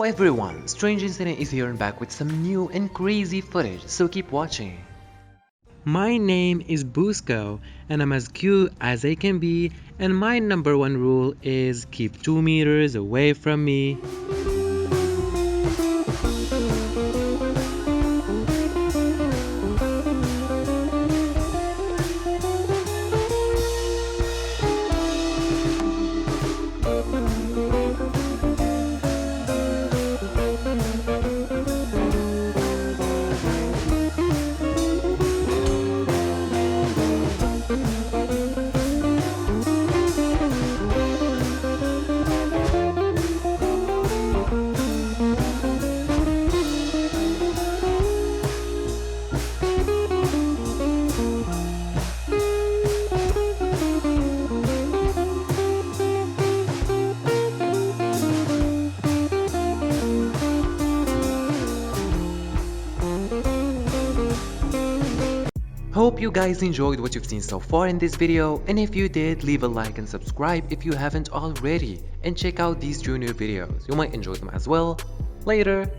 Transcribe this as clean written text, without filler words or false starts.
everyone, Strange Incident is here and back with some new and crazy footage, so keep watching. My name is Bosco and I'm as cute as I can be, and my number one rule is keep 2 meters away from me. Hope you guys enjoyed what you've seen so far in this video, and if you did, leave a like and subscribe if you haven't already, and check out these junior videos, you might enjoy them as well. Later!